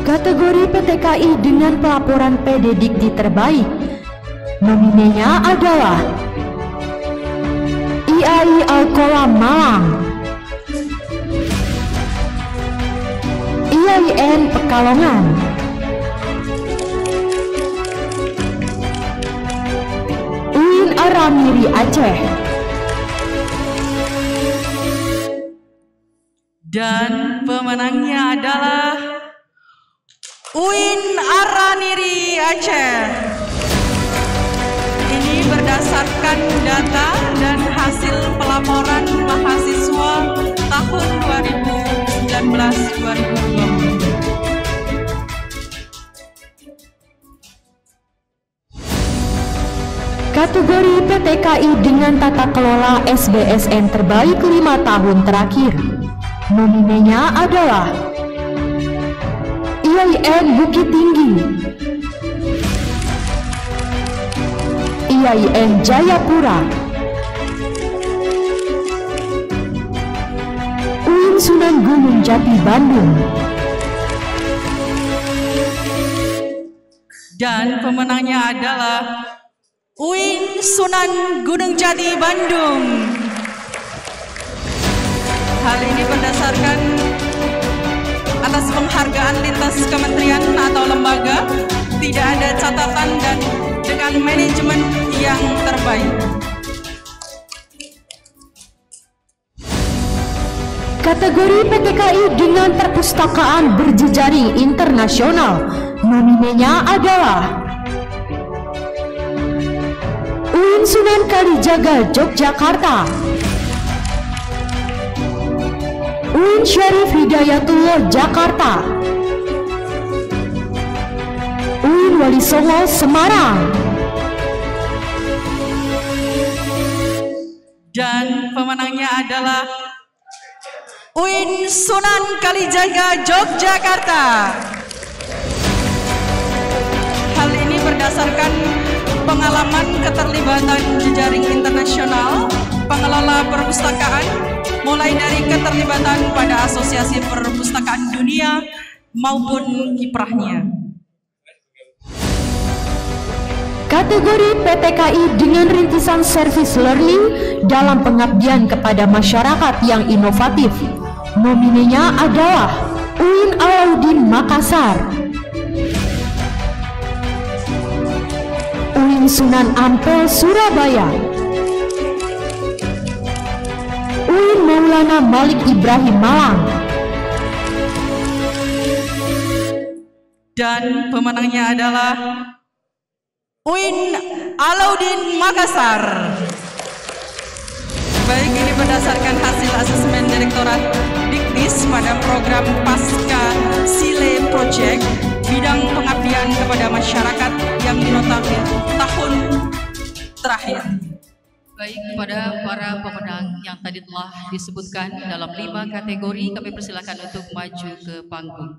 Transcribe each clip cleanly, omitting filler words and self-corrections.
Kategori PTKI dengan pelaporan PD Dikti terbaik, nominenya adalah IAI Al-Qolam Malang, IAIN Pekalongan, UIN Aramiri Aceh. Dan pemenangnya adalah UIN Aramiri Aceh. Ini berdasarkan data dan hasil pelaporan mahasiswa tahun 2019-2020. Kategori PTKI dengan tata kelola SBSN terbaik 5 tahun terakhir, nominenya adalah IAIN Bukit Tinggi, IAIN Jayapura, UIN Sunan Gunung Jati Bandung. Dan pemenangnya adalah UIN Sunan Gunung Jati Bandung. Hal ini berdasarkan atas penghargaan lintas kementerian atau lembaga, tidak ada catatan dan dengan manajemen yang terbaik. Kategori PTKI dengan perpustakaan berjejaring internasional, nominenya adalah UIN Sunan Kalijaga Yogyakarta, UIN Syarif Hidayatullah Jakarta, UIN Wali Songo Semarang. Dan pemenangnya adalah UIN Sunan Kalijaga Yogyakarta. Hal ini berdasarkan pengalaman keterlibatan jejaring internasional, pengelola perpustakaan, mulai dari keterlibatan pada Asosiasi Perpustakaan Dunia maupun kiprahnya. Kategori PTKI dengan rintisan service learning dalam pengabdian kepada masyarakat yang inovatif, nominenya adalah UIN Alauddin Makassar, UIN Sunan Ampel Surabaya, UIN Maulana Malik Ibrahim Malang. Dan pemenangnya adalah UIN Alauddin Makassar. Baik, ini berdasarkan hasil asesmen Direktorat Diktis pada program Pasca Sile Project bidang pengabdian kepada masyarakat yang dinotabel tahun terakhir. Baik, kepada para pemenang yang tadi telah disebutkan dalam 5 kategori, kami persilakan untuk maju ke panggung.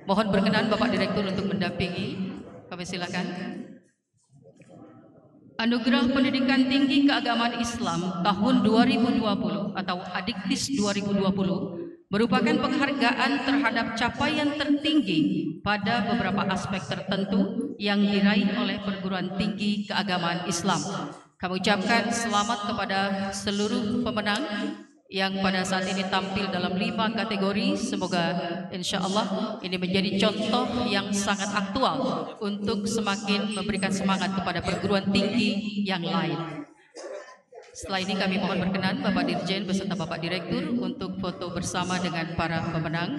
Mohon berkenan Bapak Direktur untuk mendampingi. Kami silakan. Anugerah Pendidikan Tinggi Keagamaan Islam tahun 2020 atau Adiktis 2020 merupakan penghargaan terhadap capaian tertinggi pada beberapa aspek tertentu yang diraih oleh perguruan tinggi keagamaan Islam. Kami ucapkan selamat kepada seluruh pemenang yang pada saat ini tampil dalam 5 kategori. Semoga insya Allah ini menjadi contoh yang sangat aktual untuk semakin memberikan semangat kepada perguruan tinggi yang lain. Setelah ini kami mohon berkenan Bapak Dirjen beserta Bapak Direktur untuk foto bersama dengan para pemenang,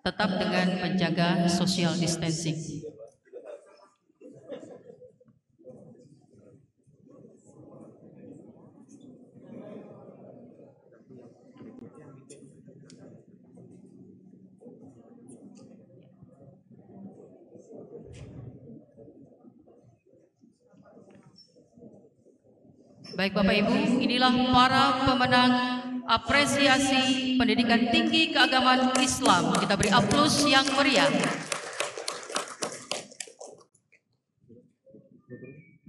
tetap dengan menjaga social distancing. Baik Bapak Ibu, inilah para pemenang apresiasi pendidikan tinggi keagamaan Islam. Kita beri aplaus yang meriah.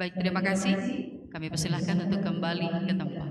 Baik, terima kasih. Kami persilahkan untuk kembali ke tempat.